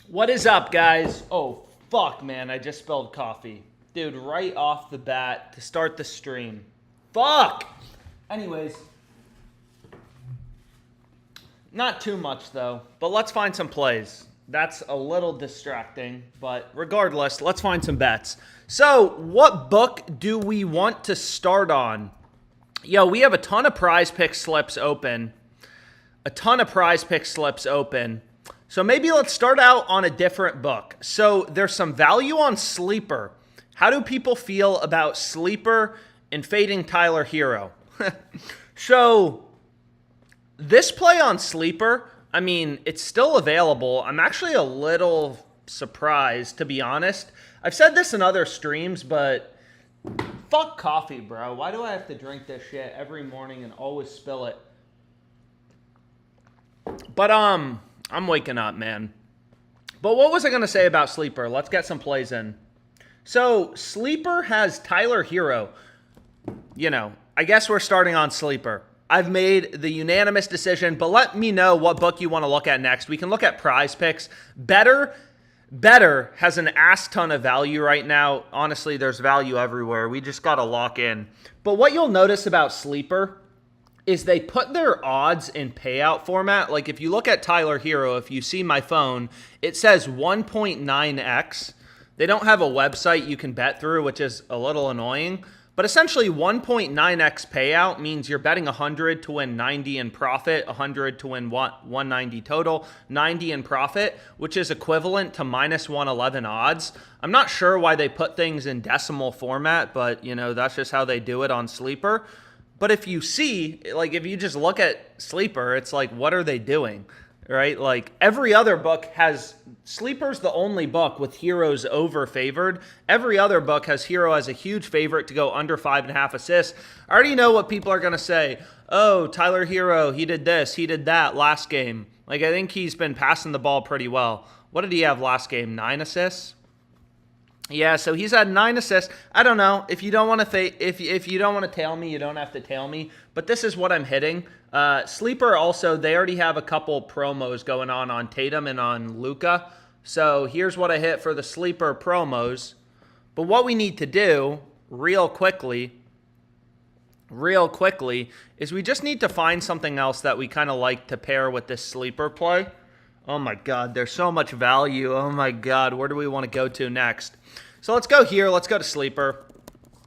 What is up, guys? Oh, fuck, man. I just spilled coffee. Dude, right off the bat to start the stream. Fuck! Anyways. Not too much, though. But let's find some plays. That's a little distracting. But regardless, let's find some bets. So, what book do we want to start on? Yo, we have a ton of PrizePicks slips open. So maybe let's start out on a different book. So there's some value on Sleeper. How do people feel about Sleeper and fading Tyler Hero? So this play on Sleeper, I mean, it's still available. I'm actually a little surprised, to be honest. I've said this in other streams, but fuck coffee, bro. Why do I have to drink this shit every morning and always spill it? But, I'm waking up, man. But what was I going to say about Sleeper? Let's get some plays in. So, Sleeper has Tyler Hero. You know, I guess we're starting on Sleeper. I've made the unanimous decision, but let me know what book you want to look at next. We can look at PrizePicks. Better has an ass ton of value right now. Honestly, there's value everywhere. We just got to lock in. But what you'll notice about Sleeper is they put their odds in payout format. Like if you look at Tyler Hero, if you see my phone, it says 1.9x. They don't have a website you can bet through, which is a little annoying. But essentially 1.9x payout means you're betting 100 to win 90 in profit, 100 to win 190 total, 90 in profit, which is equivalent to minus 111 odds. I'm not sure why they put things in decimal format, but you know, that's just how they do it on Sleeper. But if you see, like if you just look at Sleeper, it's like, what are they doing, right? Like every other book has, Sleeper's the only book with Heroes over favored. Every other book has Hero as a huge favorite to go under 5.5 assists. I already know what people are going to say. Oh, Tyler Hero, he did this, he did that last game. Like I think he's been passing the ball pretty well. What did he have last game? 9 assists? Yeah, so he's had 9 assists. I don't know. If you don't want to if you don't want to tail me, you don't have to tail me. But this is what I'm hitting. Sleeper also, they already have a couple promos going on Tatum and on Luka. So here's what I hit for the Sleeper promos. But what we need to do real quickly, is we just need to find something else that we kind of like to pair with this Sleeper play. Oh my God, there's so much value. Oh my God, where do we want to go to next? So let's go here. Let's go to Sleeper.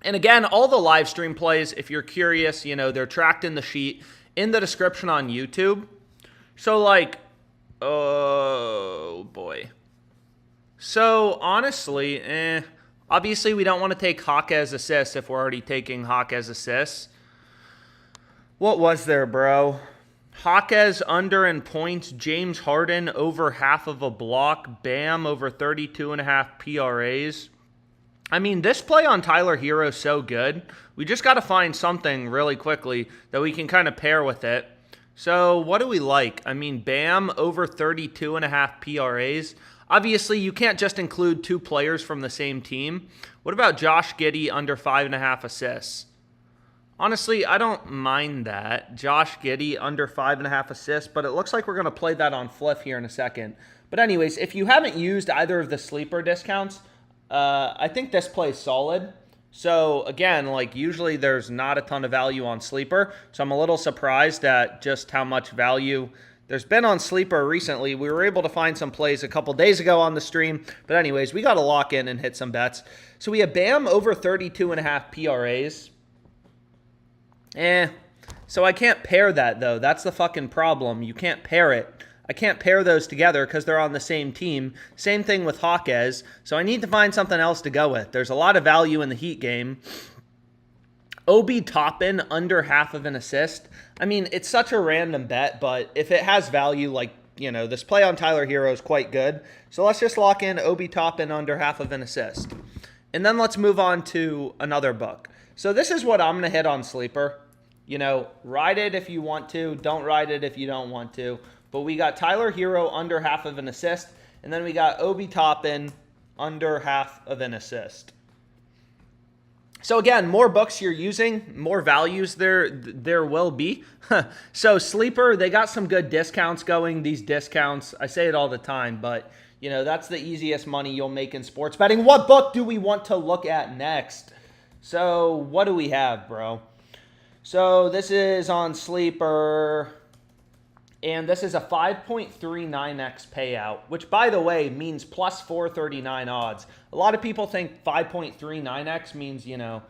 And again, all the live stream plays, if you're curious, you know, they're tracked in the sheet in the description on YouTube. So like, oh boy. So honestly, obviously we don't want to take Hawk as assists if we're already taking Hawk as assists. What was there, bro? Hawkes under in points, James Harden over half of a block, Bam over 32.5 PRAs. I mean, this play on Tyler Hero is so good. We just got to find something really quickly that we can kind of pair with it. So what do we like? I mean, Bam over 32.5 PRAs. Obviously, you can't just include 2 players from the same team. What about Josh Giddey under 5.5 assists? Honestly, I don't mind that. Josh Giddey under 5.5 assists, but it looks like we're going to play that on Fliff here in a second. But anyways, if you haven't used either of the Sleeper discounts, I think this play is solid. So again, like usually there's not a ton of value on Sleeper. So I'm a little surprised at just how much value there's been on Sleeper recently. We were able to find some plays a couple days ago on the stream. But anyways, we got to lock in and hit some bets. So we have Bam over 32.5 PRAs. So I can't pair that, though. That's the fucking problem. You can't pair it. I can't pair those together because they're on the same team. Same thing with Hawkes. So I need to find something else to go with. There's a lot of value in the Heat game. Obi Toppin under half of an assist. I mean, it's such a random bet, but if it has value, like, you know, this play on Tyler Hero is quite good. So let's just lock in Obi Toppin under half of an assist. And then let's move on to another book. So this is what I'm going to hit on Sleeper. You know, ride it if you want to. Don't ride it if you don't want to. But we got Tyler Hero under half of an assist. And then we got Obi Toppin under half of an assist. So again, more books you're using, more values there will be. So Sleeper, they got some good discounts going. These discounts, I say it all the time, but you know, that's the easiest money you'll make in sports betting. What book do we want to look at next? So what do we have, bro? So this is on Sleeper, and this is a 5.39x payout, which, by the way, means plus 439 odds. A lot of people think 5.39x means, you know,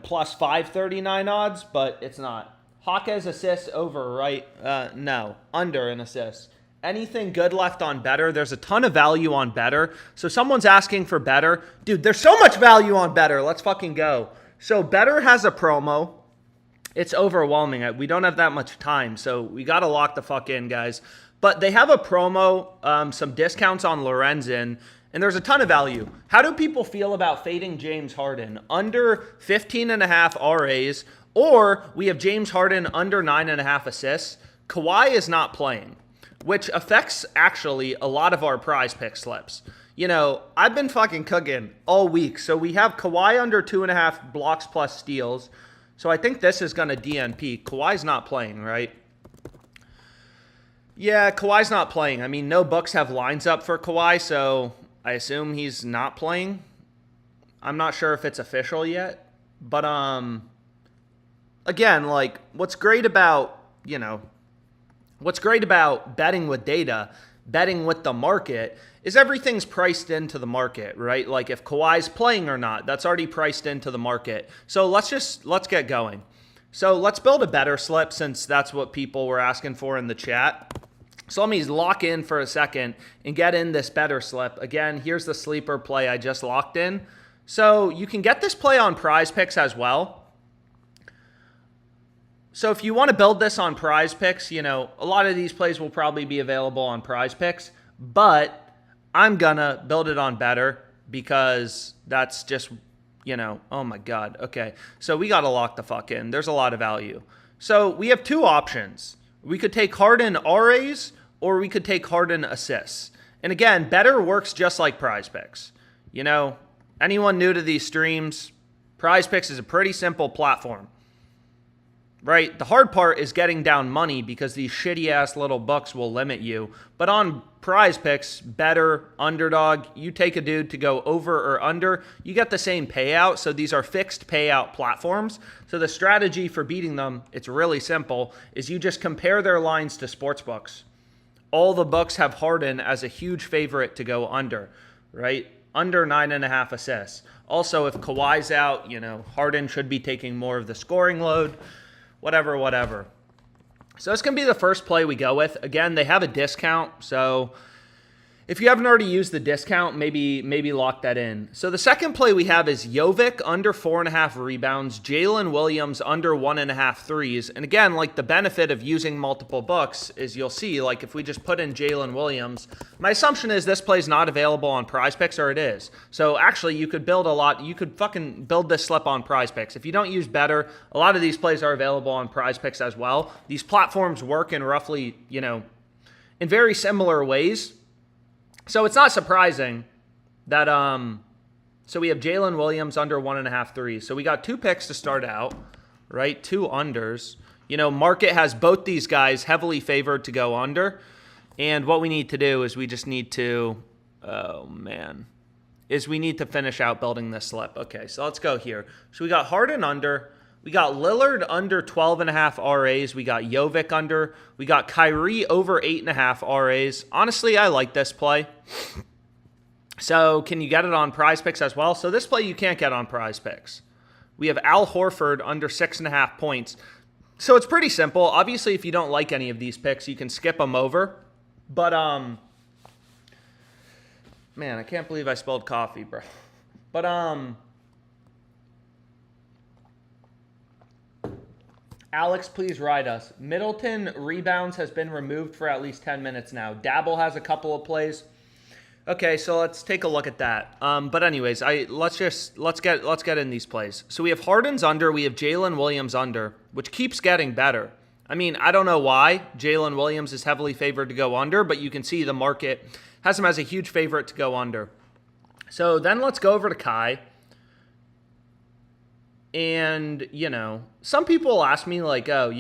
plus 539 odds, but it's not. Hawkes assists over, right? No, under an assist. Anything good left on better? There's a ton of value on better. So someone's asking for better. Dude, there's so much value on better. Let's fucking go. So better has a promo. It's overwhelming. We don't have that much time, so we got to lock the fuck in, guys. But they have a promo, some discounts on Lorenzen, and there's a ton of value. How do people feel about fading James Harden? Under 15.5 RAs, or we have James Harden under 9.5 assists. Kawhi is not playing, which affects actually a lot of our prize pick slips. You know, I've been fucking cooking all week. So we have Kawhi under 2.5 blocks plus steals. So I think this is going to DNP. Kawhi's not playing, right? Yeah, Kawhi's not playing. I mean, no books have lines up for Kawhi, so I assume he's not playing. I'm not sure if it's official yet. But, again, like, what's great about betting with data, betting with the market, is everything's priced into the market, right? Like if Kawhi's playing or not, that's already priced into the market. So let's get going. So let's build a better slip since that's what people were asking for in the chat. So let me lock in for a second and get in this better slip. Again, here's the sleeper play I just locked in. So you can get this play on PrizePicks as well. So if you want to build this on PrizePicks, you know, a lot of these plays will probably be available on PrizePicks, but I'm gonna build it on better because that's just, you know, oh my God. Okay, so we gotta lock the fuck in. There's a lot of value. So we have two options. We could take Harden RAs or we could take Harden assists. And again, better works just like PrizePicks. You know, anyone new to these streams, PrizePicks is a pretty simple platform. Right? The hard part is getting down money because these shitty-ass little books will limit you. But on PrizePicks, better, underdog, you take a dude to go over or under, you get the same payout. So these are fixed payout platforms. So the strategy for beating them, it's really simple, is you just compare their lines to sportsbooks. All the books have Harden as a huge favorite to go under, right? Under 9.5 assists. Also, if Kawhi's out, you know, Harden should be taking more of the scoring load. Whatever. So this can be the first play we go with. Again, they have a discount, so if you haven't already used the discount, maybe lock that in. So the second play we have is Jovic under 4.5 rebounds, Jalen Williams under 1.5 threes. And again, like the benefit of using multiple books is you'll see, like if we just put in Jalen Williams, my assumption is this play is not available on PrizePicks, or it is. So actually you could build you could fucking build this slip on PrizePicks. If you don't use better, a lot of these plays are available on PrizePicks as well. These platforms work in roughly, you know, in very similar ways. So it's not surprising that, so we have Jalen Williams under 1.5 threes. So we got two picks to start out, right? Two unders. You know, market has both these guys heavily favored to go under. And what we need to do is we just need to, we need to finish out building this slip. Okay, so let's go here. So we got Harden under. We got Lillard under 12.5 RAs. We got Jovic under. We got Kyrie over 8.5 RAs. Honestly, I like this play. So can you get it on PrizePicks as well? So this play you can't get on PrizePicks. We have Al Horford under 6.5 points. So it's pretty simple. Obviously, if you don't like any of these picks, you can skip them over. But, man, I can't believe I spilled coffee, bro. But, Alex, please ride us. Middleton rebounds has been removed for at least 10 minutes now. Dabble has a couple of plays. Okay, so let's take a look at that. But anyways, let's get in these plays. So we have Harden's under, we have Jalen Williams under, which keeps getting better. I mean, I don't know why Jalen Williams is heavily favored to go under, but you can see the market has him as a huge favorite to go under. So then let's go over to Kai. And, some people ask me like, oh,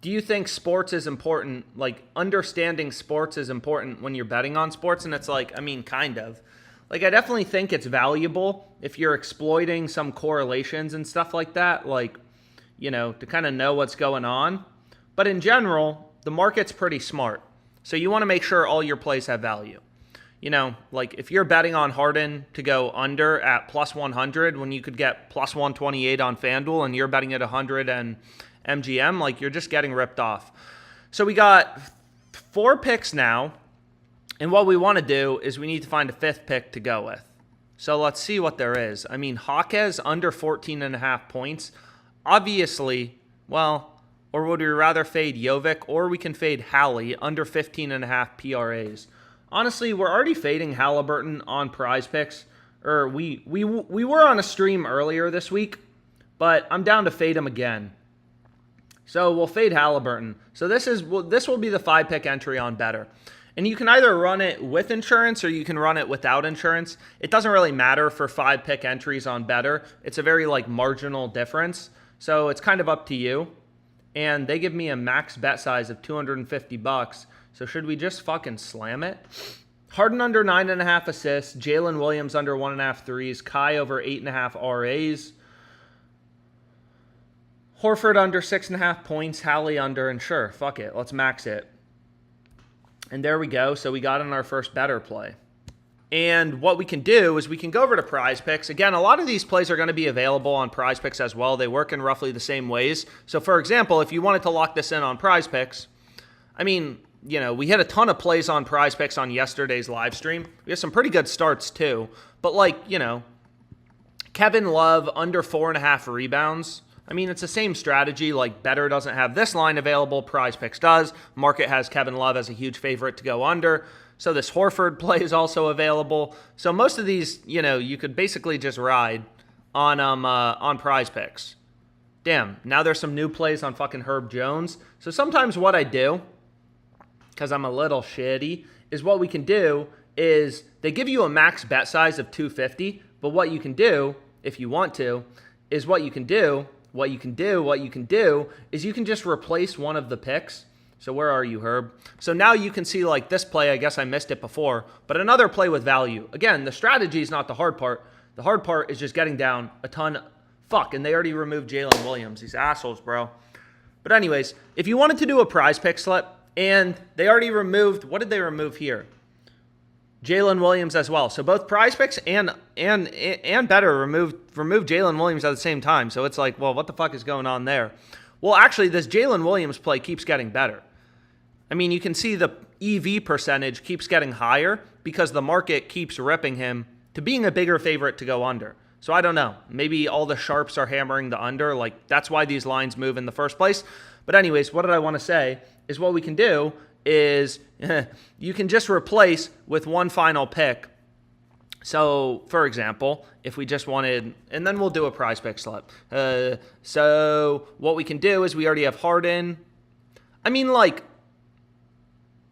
do you think sports is important? Like, understanding sports is important when you're betting on sports? And it's like, I mean, kind of. Like, I definitely think it's valuable if you're exploiting some correlations and stuff like that, like, to kind of know what's going on. But in general, the market's pretty smart. So you want to make sure all your plays have value. Like if you're betting on Harden to go under at plus 100 when you could get plus 128 on FanDuel and you're betting at 100 and MGM, like you're just getting ripped off. So we got 4 picks now. And what we want to do is we need to find a 5th pick to go with. So let's see what there is. I mean, Jaquez under 14.5 points. Obviously, well, or would we rather fade Jovic, or we can fade Hallie under 15.5 PRAs. Honestly, we're already fading Halliburton on PrizePicks. Or we were on a stream earlier this week, but I'm down to fade him again. So we'll fade Halliburton. So this will be the 5-pick entry on Better. And you can either run it with insurance or you can run it without insurance. It doesn't really matter for 5-pick entries on Better. It's a very marginal difference. So it's kind of up to you. And they give me a max bet size of $250. So should we just fucking slam it? Harden under 9.5 assists. Jalen Williams under 1.5 threes. Kai over 8.5 RAs. Horford under 6.5 points. Hallie under, and sure, fuck it. Let's max it. And there we go. So we got in our first Better play. And what we can do is we can go over to PrizePicks. Again, a lot of these plays are going to be available on PrizePicks as well. They work in roughly the same ways. So for example, if you wanted to lock this in on PrizePicks, I mean, we hit a ton of plays on PrizePicks on yesterday's live stream. We had some pretty good starts too. But Kevin Love under 4.5 rebounds. I mean, it's the same strategy. Like, Better doesn't have this line available. PrizePicks does. Market has Kevin Love as a huge favorite to go under. So this Horford play is also available. So most of these, you could basically just ride on PrizePicks. Damn, now there's some new plays on fucking Herb Jones. So sometimes what I do, because I'm a little shitty, is what we can do is they give you a max bet size of 250. But what you can do, if you want to, is what you can do is you can just replace one of the picks. So where are you, Herb? So now you can see this play. I guess I missed it before, but another play with value. Again, the strategy is not the hard part. The hard part is just getting down a ton. Fuck, and they already removed Jalen Williams. These assholes, bro. But anyways, if you wanted to do a PrizePick slip, and they already removed, what did they remove here? Jalen Williams as well. So both PrizePicks and Better removed Jalen Williams at the same time. So it's well, what the fuck is going on there? Well, actually, this Jalen Williams play keeps getting better. I mean, you can see the EV percentage keeps getting higher because the market keeps ripping him to being a bigger favorite to go under. So I don't know. Maybe all the sharps are hammering the under. That's why these lines move in the first place. But anyways, what did I want to say is what we can do is you can just replace with one final pick. So, for example, if we just wanted, and then we'll do a PrizePick slip. So what we can do is we already have Harden. I mean,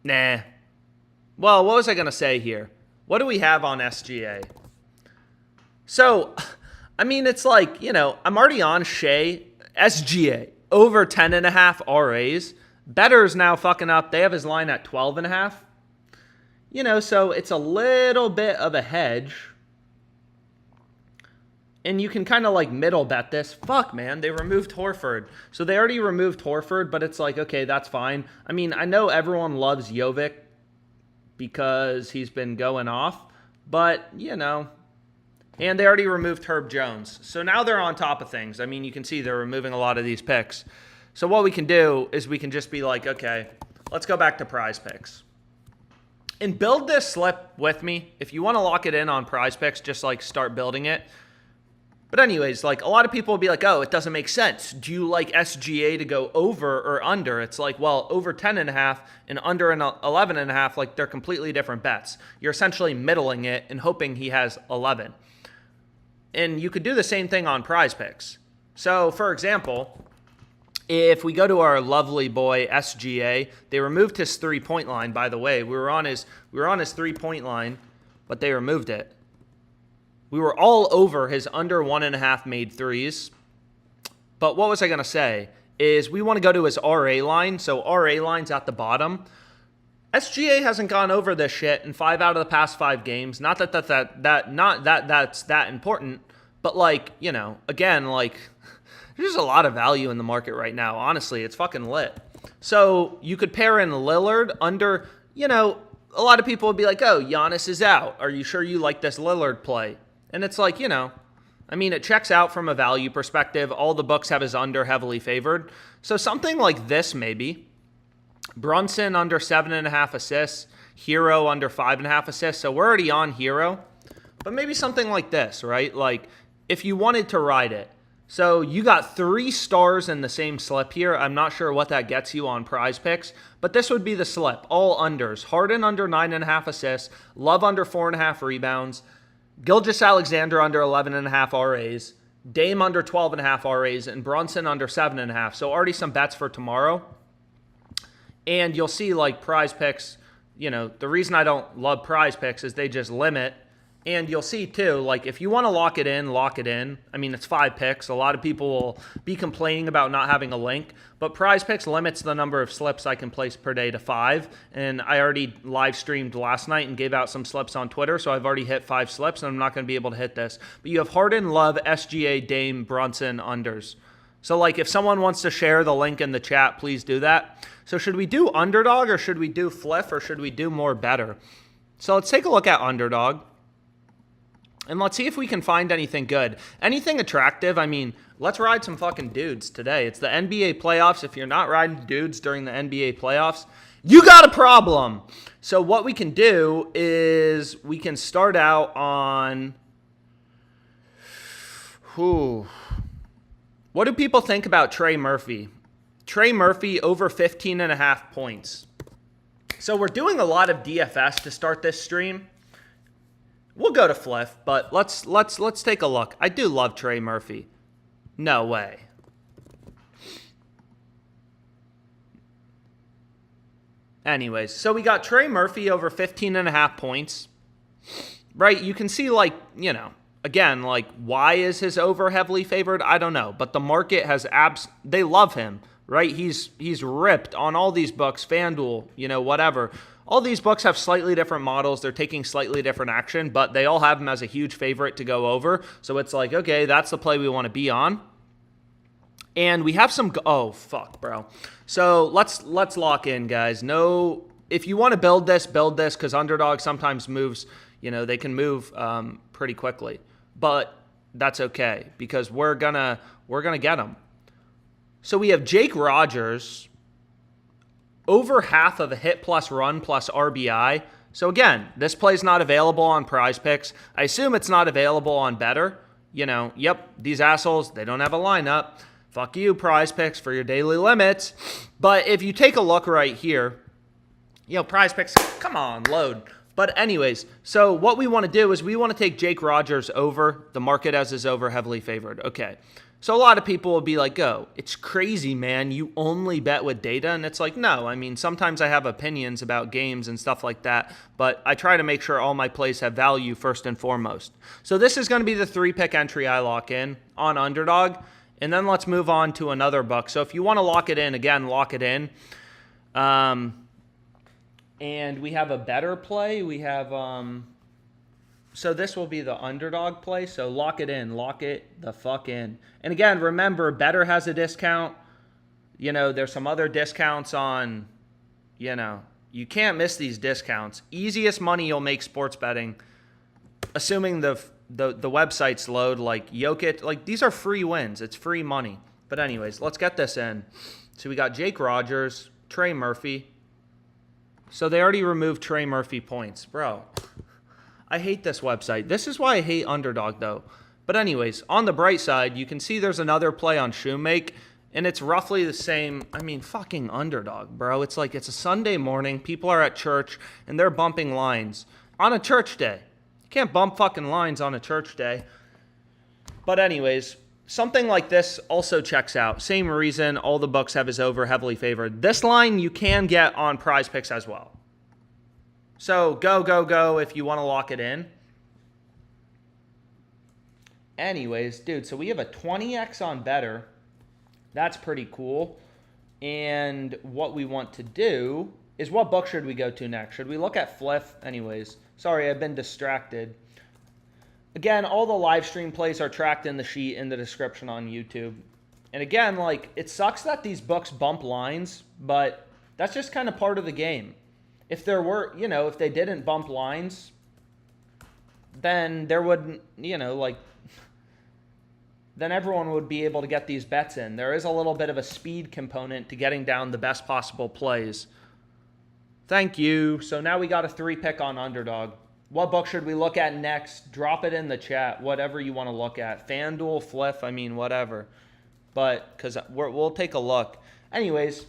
nah. Well, what was I going to say here? What do we have on SGA? So, I mean, it's I'm already on SGA over 10.5 RAs. Better's now fucking up. They have his line at 12.5. So it's a little bit of a hedge. And you can kind of middle bet this. Fuck, man, they removed Horford. So they already removed Horford, but it's okay, that's fine. I mean, I know everyone loves Jovic because he's been going off. But, and they already removed Herb Jones. So now they're on top of things. I mean, you can see they're removing a lot of these picks. So what we can do is we can just be okay, let's go back to PrizePicks. And build this slip with me. If you want to lock it in on PrizePicks, just start building it. But anyways, a lot of people will be oh, it doesn't make sense. Do you like SGA to go over or under? It's well, over 10.5 and under 11.5, they're completely different bets. You're essentially middling it and hoping he has 11. And you could do the same thing on PrizePicks. So, for example, if we go to our lovely boy SGA, they removed his 3-point line. By the way, we were on his 3-point line, but they removed it. We were all over his under 1.5 made threes. But what was I going to say is we want to go to his RA line. So RA line's at the bottom. SGA hasn't gone over this shit in 5 out of the past 5 games. Not that that's that important, but like, you know, again, like there's a lot of value in the market right now. Honestly, it's fucking lit. So you could pair in Lillard under, you know, a lot of people would be like, oh, Giannis is out. Are you sure you like this Lillard play? And it's like, you know, I mean, it checks out from a value perspective. All the books have his under heavily favored. So something like this maybe. Brunson under 7.5 assists. Hero under 5.5 assists. So we're already on Hero. But maybe something like this, right? Like if you wanted to ride it. So you got 3 stars in the same slip here. I'm not sure what that gets you on PrizePicks, but this would be the slip. All unders. Harden under 9.5 assists. Love under 4.5 rebounds. Gilgeous-Alexander under 11.5 RAs. Dame under 12.5 RAs. And Brunson under 7.5. So already some bets for tomorrow. And you'll see like PrizePicks, you know, the reason I don't love PrizePicks is they just limit. And you'll see, too, like, if you want to lock it in, lock it in. I mean, it's 5 picks. A lot of people will be complaining about not having a link. But PrizePicks limits the number of slips I can place per day to 5. And I already live streamed last night and gave out some slips on Twitter. So I've already hit 5 slips, and I'm not going to be able to hit this. But you have Harden, Love, SGA, Dame, Brunson, unders. So, like, if someone wants to share the link in the chat, please do that. So should we do Underdog, or should we do Fliff, or should we do more better? So let's take a look at Underdog. And let's see if we can find anything good. Anything attractive. I mean, let's ride some fucking dudes today. It's the NBA playoffs. If you're not riding dudes during the NBA playoffs, you got a problem. So what we can do is we can start out on... What do people think about Trey Murphy? Trey Murphy over 15.5 points. So we're doing a lot of DFS to start this stream. We'll go to Fliff, but let's take a look. I do love Trey Murphy. No way. Anyways, so we got Trey Murphy over 15.5 points. Right? You can see, like, you know, again, like, why is his over heavily favored? I don't know. But the market has they love him, right? He's ripped on all these books, FanDuel, you know, whatever. All these books have slightly different models. They're taking slightly different action, but they all have him as a huge favorite to go over. So it's like, okay, that's the play we want to be on. And we have some... Oh, fuck, bro. So let's lock in, guys. No... If you want to build this, because Underdog sometimes moves... You know, they can move pretty quickly. But that's okay, because we're gonna get them. So we have Jake Rogers... Over half of a hit plus run plus RBI. So again, this play's not available on PrizePicks. I assume it's not available on Better. You know, yep, these assholes, they don't have a lineup. Fuck you, PrizePicks, for your daily limits. But if you take a look right here, you know, PrizePicks, come on, load. But anyways, so what we want to do is we want to take Jake Rogers over. The market as his over heavily favored. Okay. So a lot of people will be like, oh, it's crazy, man. You only bet with data. And it's like, no, I mean, sometimes I have opinions about games and stuff like that, but I try to make sure all my plays have value first and foremost. So this is going to be the 3-pick entry I lock in on Underdog. And then let's move on to another buck. So if you want to lock it in, again, lock it in. And we have a better play. We have... So this will be the Underdog play. So lock it in. Lock it the fuck in. And again, remember, Better has a discount. You know, there's some other discounts on, you know, you can't miss these discounts. Easiest money you'll make sports betting, assuming the websites load, like Jokic. Like, these are free wins. It's free money. But anyways, let's get this in. So we got Jake Rogers, Trey Murphy. So they already removed Trey Murphy points. Bro, I hate this website. This is why I hate Underdog, though. But anyways, on the bright side, you can see there's another play on Shoemake, and it's roughly the same. I mean, fucking Underdog, bro. It's like it's a Sunday morning. People are at church, and they're bumping lines on a church day. You can't bump fucking lines on a church day. But anyways, something like this also checks out. Same reason all the books have his over heavily favored. This line you can get on PrizePicks as well. So go if you want to lock it in. Anyways, dude, so we have a 20x on better. That's pretty cool. And what we want to do is, what book should we go to next? Should we look at Fliff? Anyways, sorry, I've been distracted. Again, all the live stream plays are tracked in the sheet in the description on YouTube. And again, like, it sucks that these books bump lines, but that's just kind of part of the game. If there were, you know, if they didn't bump lines, then there wouldn't, you know, like, then everyone would be able to get these bets in. There is a little bit of a speed component to getting down the best possible plays. Thank you. So now we got a 3-pick on Underdog. What book should we look at next? Drop it in the chat, whatever you want to look at. FanDuel, Fliff, I mean, whatever. But, because we'll take a look. Anyways,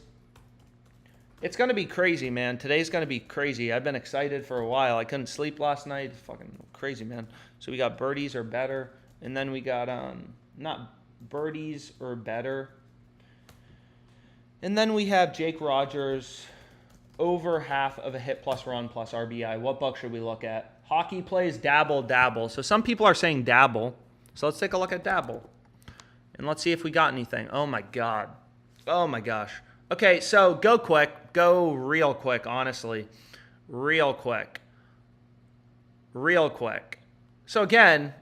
it's going to be crazy, man. Today's going to be crazy. I've been excited for a while. I couldn't sleep last night. Fucking crazy, man. So we got birdies or better. And then we got, not birdies or better. And then we have Jake Rogers over half of a hit plus run plus RBI. What book should we look at? Hockey plays Dabble. So some people are saying Dabble. So let's take a look at Dabble. And let's see if we got anything. Oh, my God. Oh, my gosh. Okay, so go quick. Go real quick, honestly. Real quick. So again,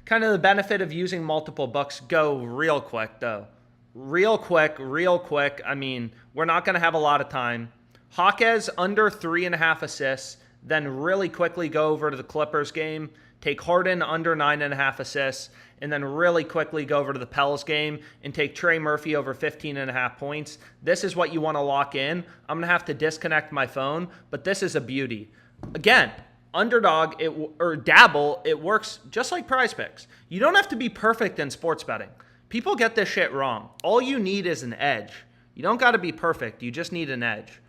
kind of the benefit of using multiple books. Go real quick, though. Real quick. I mean, we're not going to have a lot of time. Jaquez under 3.5 assists. Then really quickly go over to the Clippers game. Take Harden under 9.5 assists. And then really quickly go over to the Pels game and take Trey Murphy over 15.5 points. This is what you want to lock in. I'm going to have to disconnect my phone, but this is a beauty. Again, Underdog or Dabble, it works just like PrizePicks. You don't have to be perfect in sports betting. People get this shit wrong. All you need is an edge. You don't got to be perfect. You just need an edge,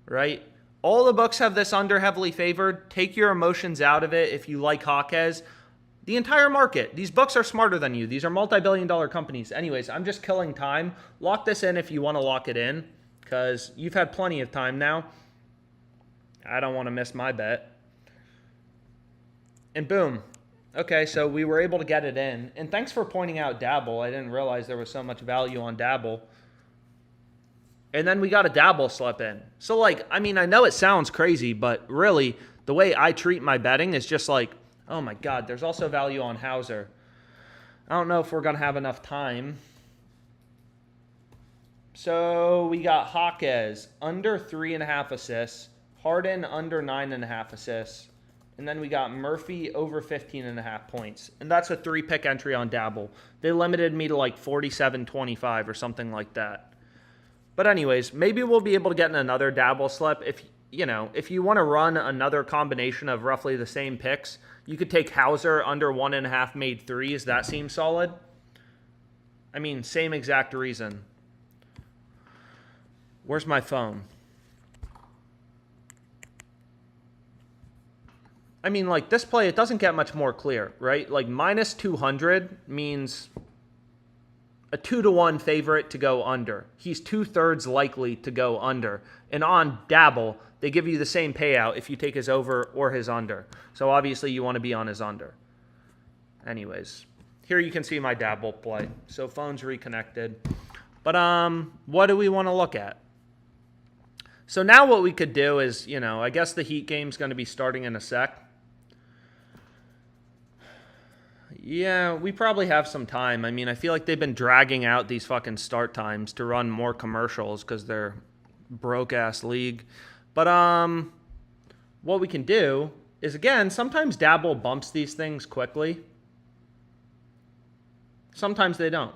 right? All the books have this under heavily favored. Take your emotions out of it if you like Jaquez. The entire market. These books are smarter than you. These are multi-billion-dollar companies. Anyways, I'm just killing time. Lock this in if you want to lock it in, because you've had plenty of time now. I don't want to miss my bet. And boom. Okay, so we were able to get it in. And thanks for pointing out Dabble. I didn't realize there was so much value on Dabble. And then we got a Dabble slip in. So, like, I mean, I know it sounds crazy, but really, the way I treat my betting is just like, oh my God, there's also value on Hauser. I don't know if we're going to have enough time. So we got Jaquez under 3.5 assists, Harden under 9.5 assists, and then we got Murphy over 15.5 points. And that's a 3-pick entry on Dabble. They limited me to like 47.25 or something like that. But anyways, maybe we'll be able to get in another Dabble slip. If you want to run another combination of roughly the same picks, you could take Hauser under 1.5 made threes. That seems solid. I mean, same exact reason. Where's my phone? I mean, like, this play, it doesn't get much more clear, right? Like, minus 200 means a 2-to-1 favorite to go under. He's 2/3 likely to go under. And on Dabble, they give you the same payout if you take his over or his under. So obviously you want to be on his under. Anyways, here you can see my Dabble play. So phone's reconnected. But what do we want to look at? So now what we could do is, I guess the Heat game's going to be starting in a sec. Yeah, we probably have some time. I mean, I feel like they've been dragging out these fucking start times to run more commercials because they're broke-ass league. But what we can do is, again, sometimes Dabble bumps these things quickly. Sometimes they don't.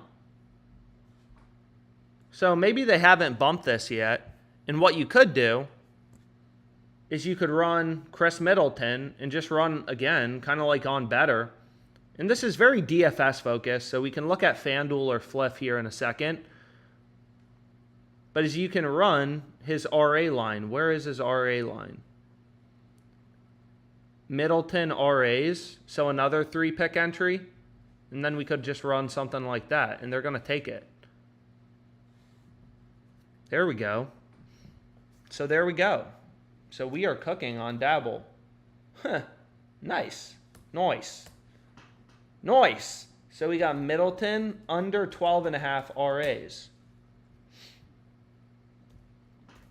So maybe they haven't bumped this yet. And what you could do is you could run Chris Middleton and just run, again, kind of like on better. And this is very DFS focused, so we can look at FanDuel or Fliff here in a second. But as you can run his RA line, where is his RA line? Middleton RAs, so another 3-pick entry. And then we could just run something like that, and they're going to take it. There we go. So there we go. So we are cooking on Dabble. Huh. Nice. Nice. So we got Middleton under 12.5 RAs.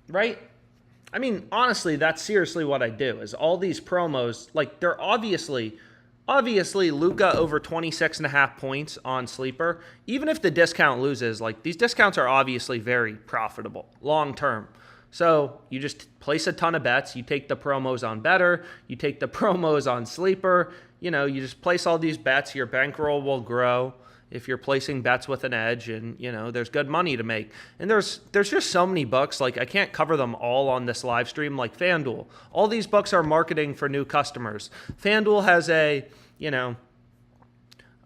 Right? I mean, honestly, that's seriously what I do, is all these promos, like, they're obviously Luka over 26.5 points on Sleeper. Even if the discount loses, like, these discounts are obviously very profitable long term. So you just place a ton of bets. You take the promos on better. You take the promos on Sleeper. You know, you just place all these bets. Your bankroll will grow if you're placing bets with an edge, and, you know, there's good money to make. And there's just so many books. Like, I can't cover them all on this live stream. Like FanDuel. All these books are marketing for new customers. FanDuel has a, you know,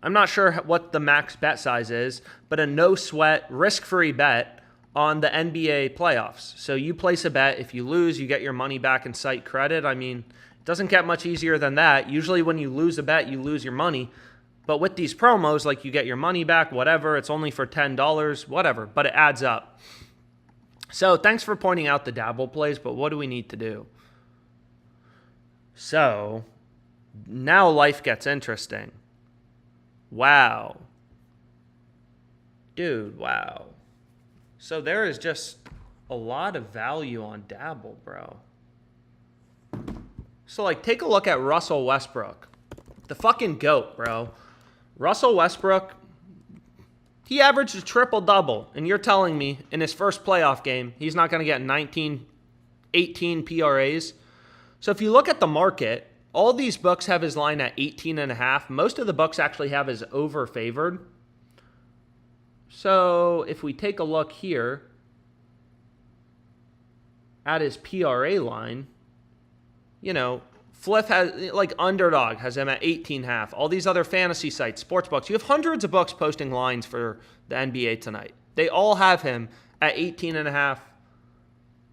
I'm not sure what the max bet size is, but a no sweat, risk-free bet on the NBA playoffs. So you place a bet. If you lose, you get your money back in site credit. I mean, it doesn't get much easier than that. Usually when you lose a bet, you lose your money. But with these promos, like, you get your money back, whatever. It's only for $10, whatever. But it adds up. So thanks for pointing out the Dabble plays, but what do we need to do? So now life gets interesting. Wow. Dude, wow. So there is just a lot of value on Dabble, bro. So, like, take a look at Russell Westbrook. The fucking GOAT, bro. Russell Westbrook, he averaged a triple-double, and you're telling me in his first playoff game he's not going to get 19, 18 PRAs? So if you look at the market, all these books have his line at 18.5. Most of the books actually have his over-favored. So if we take a look here at his PRA line, you know, Fliff has, like, Underdog has him at 18.5. All these other fantasy sites, sports books, you have hundreds of books posting lines for the NBA tonight. They all have him at 18.5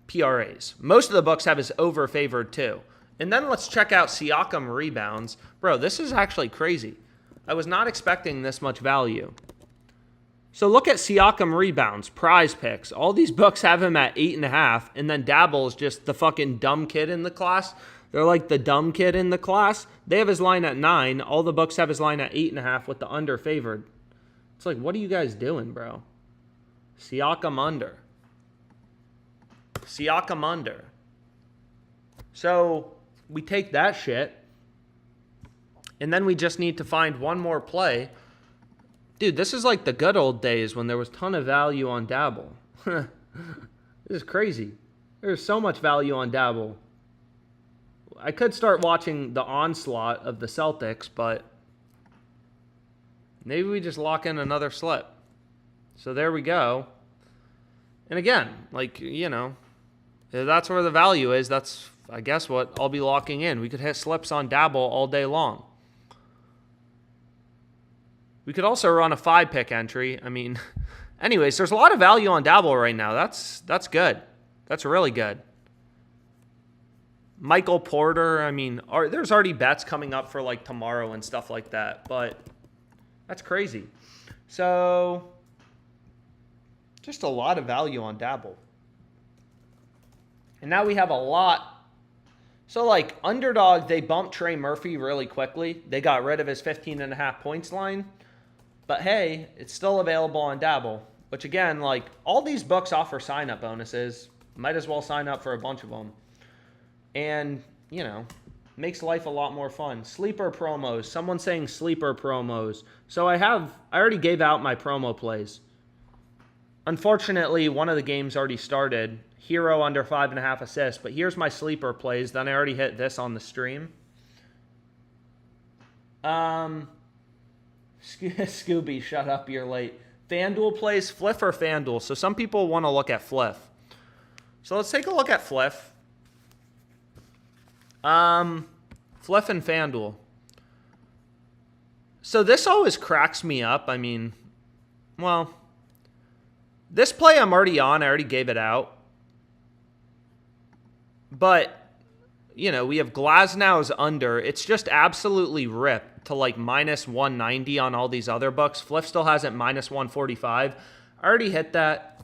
PRAs. Most of the books have his over-favored too. And then let's check out Siakam rebounds. Bro, this is actually crazy. I was not expecting this much value. So look at Siakam rebounds, PrizePicks. All these books have him at 8.5, and then Dabble is just the fucking dumb kid in the class. They're like the dumb kid in the class. They have his line at 9. All the books have his line at 8.5 with the under favored. It's like, what are you guys doing, bro? Siakam under. Siakam under. So we take that shit, and then we just need to find one more play. Dude, this is like the good old days when there was a ton of value on Dabble. This is crazy. There's so much value on Dabble. I could start watching the onslaught of the Celtics, but maybe we just lock in another slip. So there we go. And again, like, you know, if that's where the value is, that's, I guess, what I'll be locking in. We could hit slips on Dabble all day long. We could also run a 5-pick entry. I mean, anyways, there's a lot of value on Dabble right now. That's good. That's really good. Michael Porter, I mean, there's already bets coming up for, like, tomorrow and stuff like that, but that's crazy. So just a lot of value on Dabble. And now we have a lot. So, like, Underdog, they bumped Trey Murphy really quickly. They got rid of his 15.5 points line. But hey, it's still available on Dabble, which, again, like, all these books offer sign-up bonuses. Might as well sign up for a bunch of them. And, you know, makes life a lot more fun. Sleeper promos. Someone's saying sleeper promos. So I already gave out my promo plays. Unfortunately, one of the games already started. Hero under 5.5 assists. But here's my sleeper plays. Then I already hit this on the stream. Scooby, shut up, you're late. FanDuel plays, Fliff or FanDuel? So some people want to look at Fliff. So let's take a look at Fliff. Fliff and FanDuel. So this always cracks me up. I mean, well, this play I'm already on. I already gave it out. But, you know, we have Glasnow's under. It's just absolutely ripped to, like, minus 190 on all these other books. Fliff still has it minus 145. I already hit that.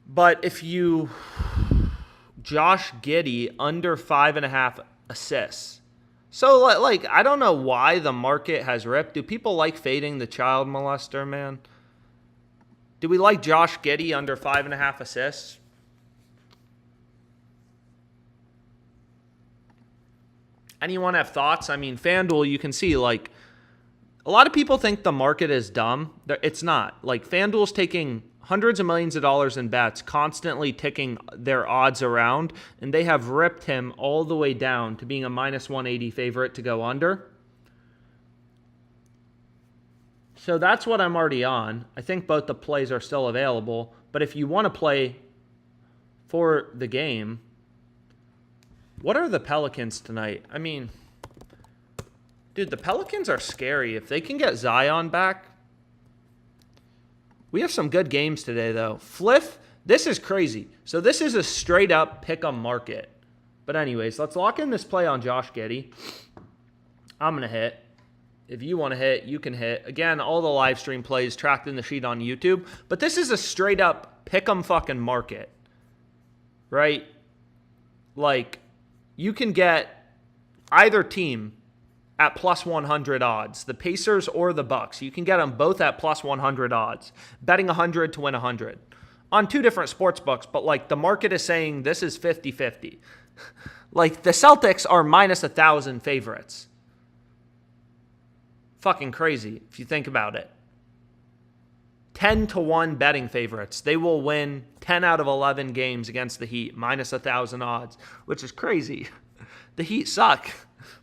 But if you... Josh Giddey under 5.5 assists. So, like, I don't know why the market has ripped. Do people like fading the child molester, man? Do we like Josh Giddey under 5.5 assists? Anyone have thoughts? I mean, FanDuel, you can see, like, a lot of people think the market is dumb. It's not. Like, FanDuel's taking hundreds of millions of dollars in bets, constantly ticking their odds around, and they have ripped him all the way down to being a minus 180 favorite to go under. So that's what I'm already on. I think both the plays are still available, but if you want to play for the game, what are the Pelicans tonight? I mean, dude, the Pelicans are scary. If they can get Zion back, we have some good games today, though. Fliff, this is crazy. So this is a straight-up pick-em market. But anyways, let's lock in this play on Josh Giddey. I'm going to hit. If you want to hit, you can hit. Again, all the live stream plays tracked in the sheet on YouTube. But this is a straight-up pick-em fucking market. Right? Like, you can get either team at plus 100 odds, the Pacers or the Bucks. You can get them both at plus 100 odds, betting 100 to win 100 on two different sports books. But like the market is saying this is 50-50. Like the Celtics are minus 1,000 favorites. Fucking crazy if you think about it. 10-1 betting favorites. They will win 10 out of 11 games against the Heat, minus 1,000 odds, which is crazy. The Heat suck.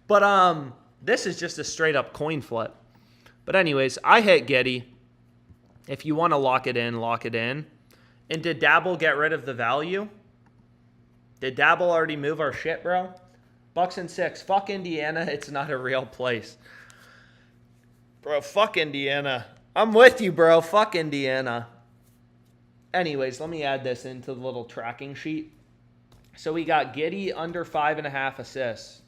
But this is just a straight up coin flip. But anyways, I hit Giddey. If you want to lock it in, lock it in. And did Dabble get rid of the value? Did Dabble already move our shit, bro? Bucks and 6. Fuck Indiana. It's not a real place. Bro, fuck Indiana. I'm with you, bro. Fuck Indiana. Anyways, let me add this into the little tracking sheet. So we got Giddey under 5.5 assists.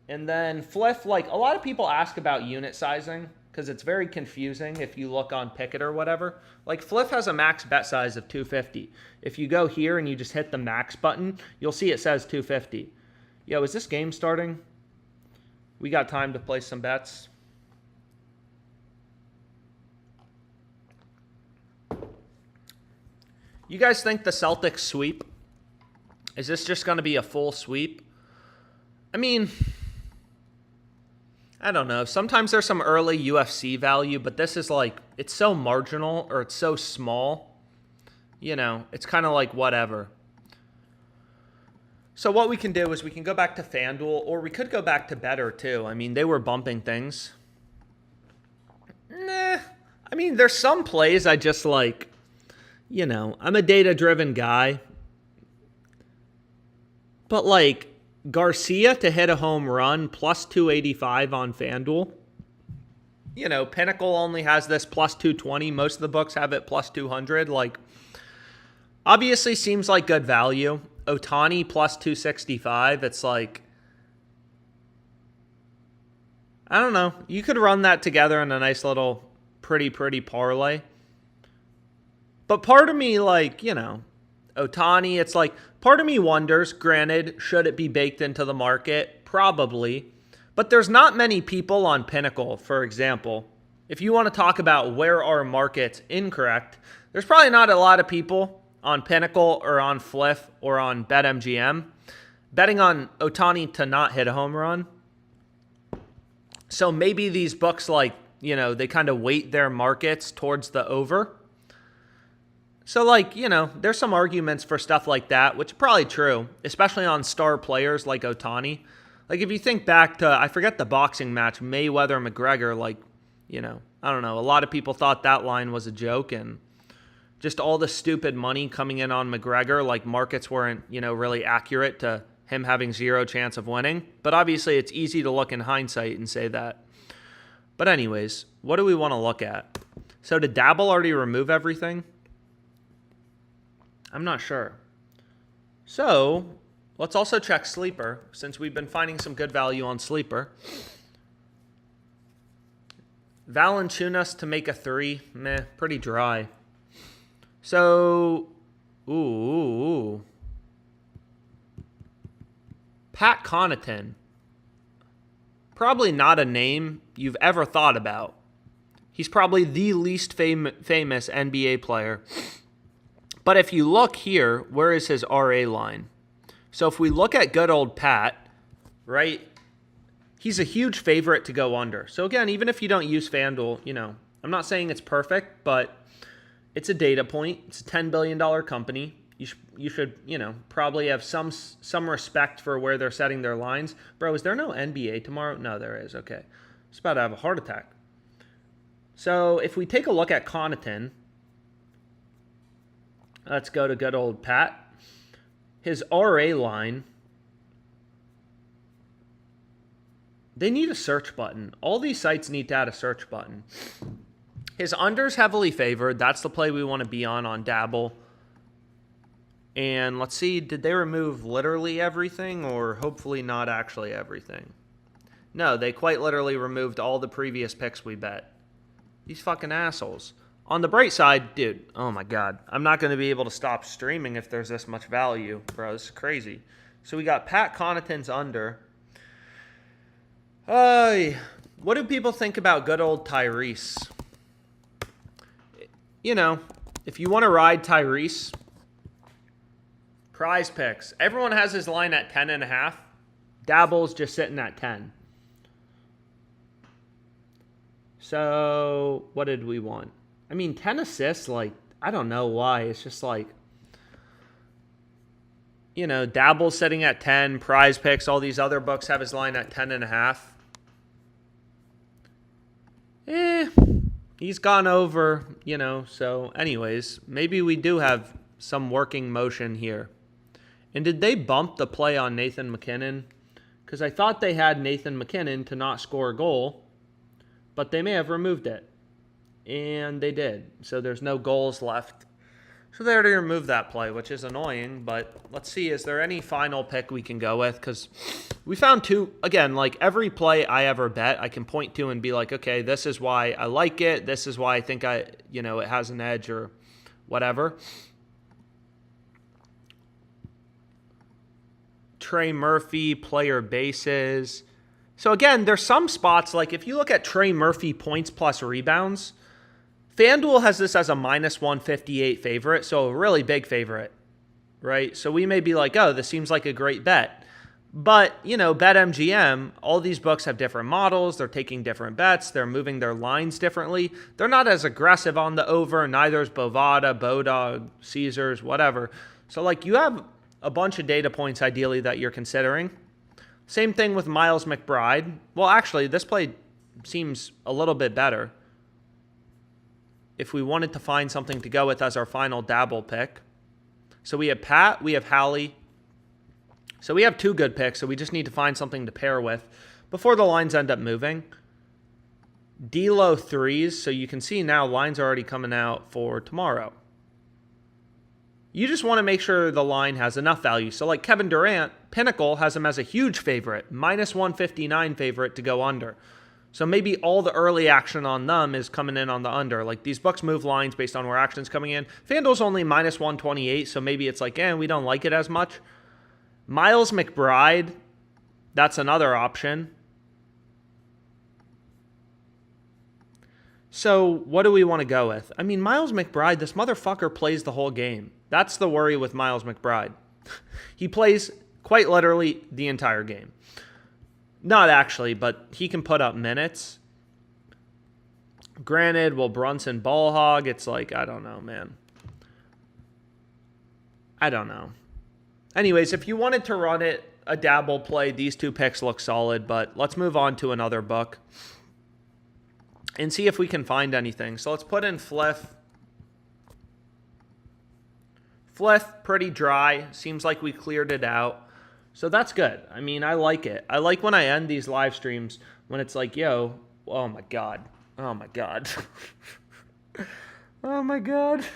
And then Fliff, like a lot of people ask about unit sizing because it's very confusing if you look on Pickett or whatever. Like Fliff has a max bet size of 250. If you go here and you just hit the max button, you'll see it says 250. Yo, is this game starting? We got time to place some bets. You guys think the Celtics sweep? Is this just going to be a full sweep? I mean, I don't know. Sometimes there's some early UFC value, but this is like, it's so marginal or it's so small. You know, it's kind of like whatever. So what we can do is we can go back to FanDuel or we could go back to Better too. I mean, they were bumping things. Nah. I mean, there's some plays I just like, you know, I'm a data-driven guy. But like, Garcia to hit a home run, plus 285 on FanDuel. You know, Pinnacle only has this plus 220. Most of the books have it plus 200. Like, obviously seems like good value. Ohtani plus 265. It's like, I don't know. You could run that together in a nice little pretty parlay. But part of me, like, you know, Ohtani, it's like, part of me wonders, granted, should it be baked into the market? Probably. But there's not many people on Pinnacle, for example. If you want to talk about where are markets incorrect, there's probably not a lot of people on Pinnacle or on Fliff or on BetMGM betting on Ohtani to not hit a home run. So maybe these books, like, you know, they kind of weight their markets towards the over. So, like, you know, there's some arguments for stuff like that, which is probably true, especially on star players like Ohtani. Like, if you think back to, I forget the boxing match, Mayweather-McGregor, like, you know, I don't know. A lot of people thought that line was a joke, and just all the stupid money coming in on McGregor, like, markets weren't, you know, really accurate to him having zero chance of winning. But obviously, it's easy to look in hindsight and say that. But anyways, what do we want to look at? So, did Dabble already remove everything? I'm not sure. So, let's also check Sleeper, since we've been finding some good value on Sleeper. Valanciunas to make a 3. Meh, pretty dry. So, Pat Connaughton. Probably not a name you've ever thought about. He's probably the least famous NBA player. But if you look here, where is his RA line? So if we look at good old Pat, right, he's a huge favorite to go under. So again, even if you don't use FanDuel, I'm not saying it's perfect, but it's a data point. It's a $10 billion company. You should, probably have some respect for where they're setting their lines. Bro, is there no NBA tomorrow? No, there is. Okay. It's about to have a heart attack. So if we take a look at Connaughton, let's go to good old Pat. His RA line, they need a search button. All these sites need to add a search button. His under's heavily favored. That's the play we want to be on Dabble. And let's see, did they remove literally everything or hopefully not actually everything? No, they quite literally removed all the previous picks we bet. These fucking assholes. On the bright side, dude, oh my God. I'm not going to be able to stop streaming if there's this much value. Bro, this is crazy. So we got Pat Connaughton's under. What do people think about good old Tyrese? If you want to ride Tyrese, PrizePicks. Everyone has his line at 10.5. Dabble's just sitting at 10. So, what did we want? 10 assists, I don't know why. It's just Dabble's sitting at 10. PrizePicks, all these other books have his line at 10.5. He's gone over, so anyways, maybe we do have some working motion here. And did they bump the play on Nathan McKinnon? Because I thought they had Nathan McKinnon to not score a goal, but they may have removed it. And they did. So there's no goals left. So they already removed that play, which is annoying. But let's see, is there any final pick we can go with? Because we found two, again, every play I ever bet, I can point to and be like, okay, this is why I like it. This is why I think it has an edge or whatever. Trey Murphy, player bases. So again, there's some spots, if you look at Trey Murphy points plus rebounds, FanDuel has this as a -158 favorite, so a really big favorite, right? So we may be like, oh, this seems like a great bet. But, BetMGM, all these books have different models. They're taking different bets. They're moving their lines differently. They're not as aggressive on the over. Neither is Bovada, Bodog, Caesars, whatever. So, you have a bunch of data points, ideally, that you're considering. Same thing with Miles McBride. Well, actually, this play seems a little bit better. If we wanted to find something to go with as our final Dabble pick. So we have Pat, we have Hallie. So we have two good picks, so we just need to find something to pair with before the lines end up moving. D-Lo threes, so you can see now lines are already coming out for tomorrow. You just want to make sure the line has enough value. So Kevin Durant, Pinnacle has him as a huge favorite, -159 favorite to go under. So maybe all the early action on them is coming in on the under. These books move lines based on where action's coming in. FanDuel's only -128, so maybe it's we don't like it as much. Miles McBride, that's another option. So what do we want to go with? Miles McBride, this motherfucker plays the whole game. That's the worry with Miles McBride. He plays quite literally the entire game. Not actually, but he can put up minutes. Granted, will Brunson ball hog? It's I don't know, man. I don't know. Anyways, if you wanted to run it, a Dabble play, these two picks look solid, but let's move on to another book and see if we can find anything. So let's put in Fliff. Fliff, pretty dry. Seems like we cleared it out. So that's good. I like it. I like when I end these live streams when it's yo, oh my God. Oh my God. Oh my God.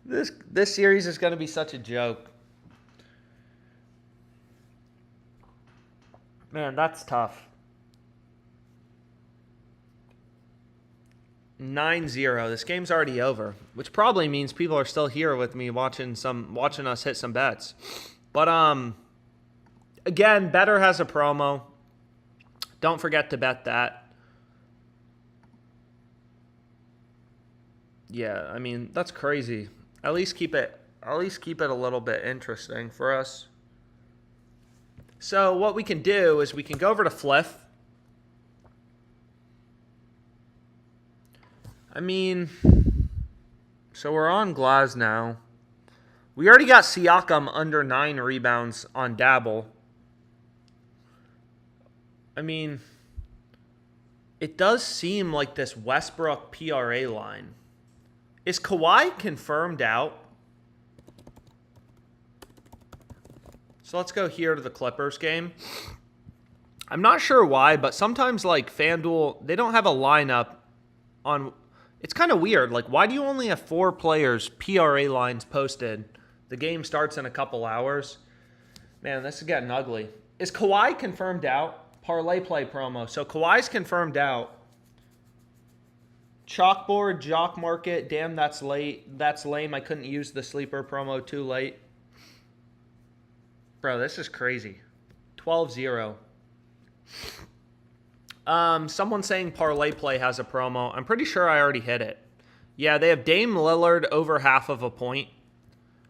This series is going to be such a joke. Man, that's tough. 9-0. This game's already over, which probably means people are still here with me watching us hit some bets. But again, Better has a promo. Don't forget to bet that. Yeah, I mean, that's crazy. At least keep it a little bit interesting for us. So what we can do is we can go over to Fliff. I mean, so we're on Glass now. We already got Siakam under 9 rebounds on Dabble. I mean, it does seem like this Westbrook PRA line. Is Kawhi confirmed out? So let's go here to the Clippers game. I'm not sure why, but sometimes like FanDuel, they don't have a lineup on. It's kind of weird. Like, why do you only have 4 players PRA lines posted? The game starts in a couple hours. Man, this is getting ugly. Is Kawhi confirmed out? ParlayPlay promo. So Kawhi's confirmed out. Chalkboard, Jock Market. Damn, that's late. That's lame. I couldn't use the sleeper promo too late. Bro, this is crazy. 12-0. Someone saying ParlayPlay has a promo. I'm pretty sure I already hit it. Yeah, they have Dame Lillard over half of a point.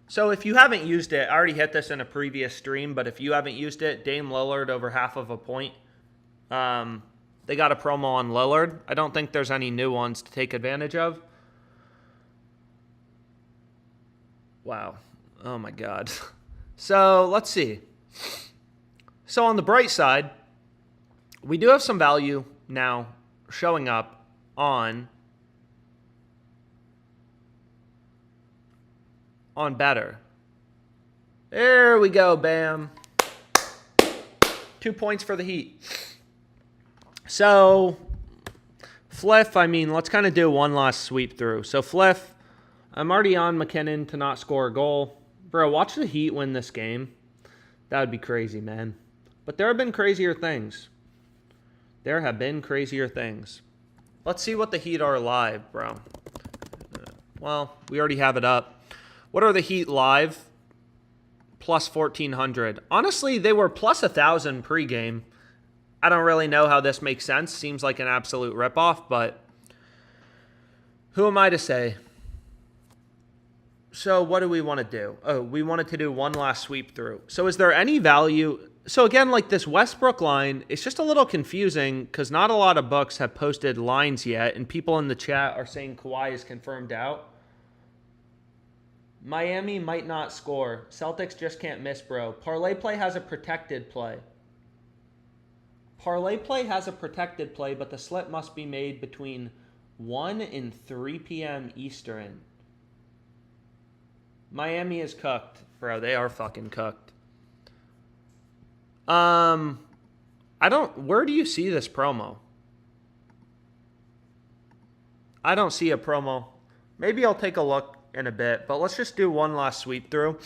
So if you haven't used it, I already hit this in a previous stream, but if you haven't used it, Dame Lillard over half of a point. They got a promo on Lillard. I don't think there's any new ones to take advantage of. Wow. Oh my God. So let's see. So on the bright side, we do have some value now showing up on better. There we go, bam. 2 points for the Heat. So Fliff, I mean, let's kind of do one last sweep through. So Fliff, I'm already on McKinnon to not score a goal. Bro, watch the Heat win this game. That would be crazy, man. But there have been crazier things. There have been crazier things. Let's see what the Heat are live, bro. Well, we already have it up. What are the Heat live? Plus 1,400. Honestly, they were plus 1,000 pregame. I don't really know how this makes sense. Seems like an absolute ripoff, but who am I to say? So what do we want to do? Oh, we wanted to do one last sweep through. So is there any value? So again, like this Westbrook line, it's just a little confusing because not a lot of books have posted lines yet, and people in the chat are saying Kawhi is confirmed out. Miami might not score. Celtics just can't miss, bro. ParlayPlay has a protected play. ParlayPlay has a protected play, but the slip must be made between 1 and 3 p.m. Eastern. Miami is cooked, bro. They are fucking cooked. Where do you see this promo? I don't see a promo. Maybe I'll take a look in a bit, but let's just do one last sweep through.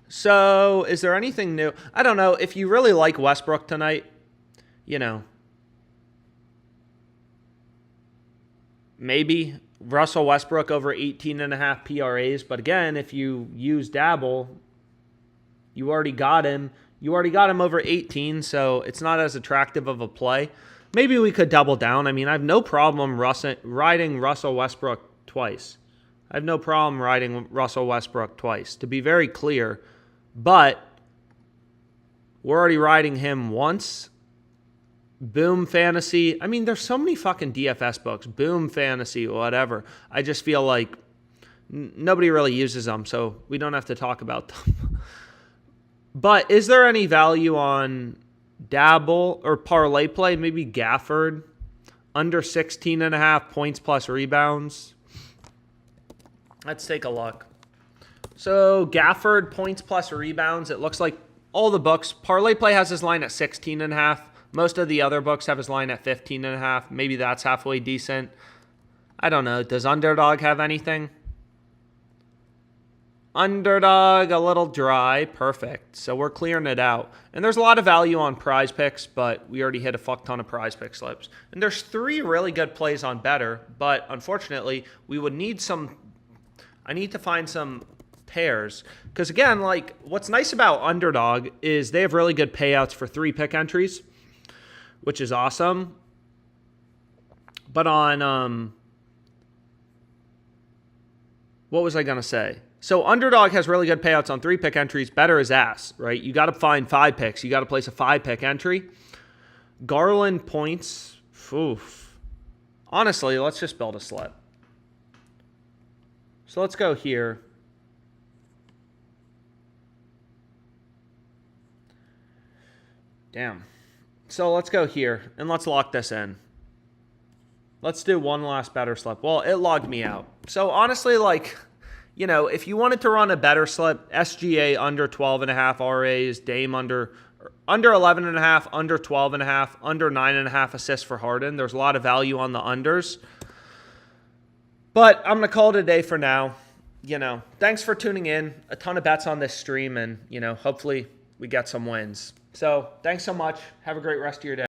So, is there anything new? I don't know. If you really like Westbrook tonight, you know, maybe Russell Westbrook over 18.5 PRAs. But again, if you use Dabble, you already got him. You already got him over 18, so it's not as attractive of a play. Maybe we could double down. I mean, I have no problem riding Russell Westbrook twice. I have no problem riding Russell Westbrook twice, to be very clear. But we're already riding him once. Boom Fantasy. I mean, there's so many fucking DFS books. Boom Fantasy, whatever. I just feel like nobody really uses them, so we don't have to talk about them. But is there any value on Dabble or ParlayPlay? Maybe Gafford under 16.5 points plus rebounds. Let's take a look. So Gafford points plus rebounds. It looks like all the books. ParlayPlay has his line at 16.5. Most of the other books have his line at 15.5. Maybe that's halfway decent. I don't know. Does Underdog have anything? Underdog, a little dry. Perfect. So we're clearing it out. And there's a lot of value on PrizePicks, but we already hit a fuck ton of PrizePicks slips. And there's 3 really good plays on better, but unfortunately, we would need some... I need to find some pairs. Because again, like, what's nice about Underdog is they have really good payouts for 3 pick entries. which is awesome. But on, what was I going to say? So Underdog has really good payouts on 3-pick entries. Better is ass, right? You got to find 5 picks. You got to place a 5-pick entry. Garland points. Oof. Honestly, let's just build a slip. So let's go here. Damn. So let's go here, and let's lock this in. Let's do one last better slip. Well, it logged me out. So honestly, like, you know, if you wanted to run a better slip, SGA under 12.5 RAs, Dame under 11.5, under 12.5, under 9.5 assists for Harden. There's a lot of value on the unders. But I'm going to call it a day for now. You know, thanks for tuning in. A ton of bets on this stream, and, you know, hopefully we get some wins. So thanks so much. Have a great rest of your day.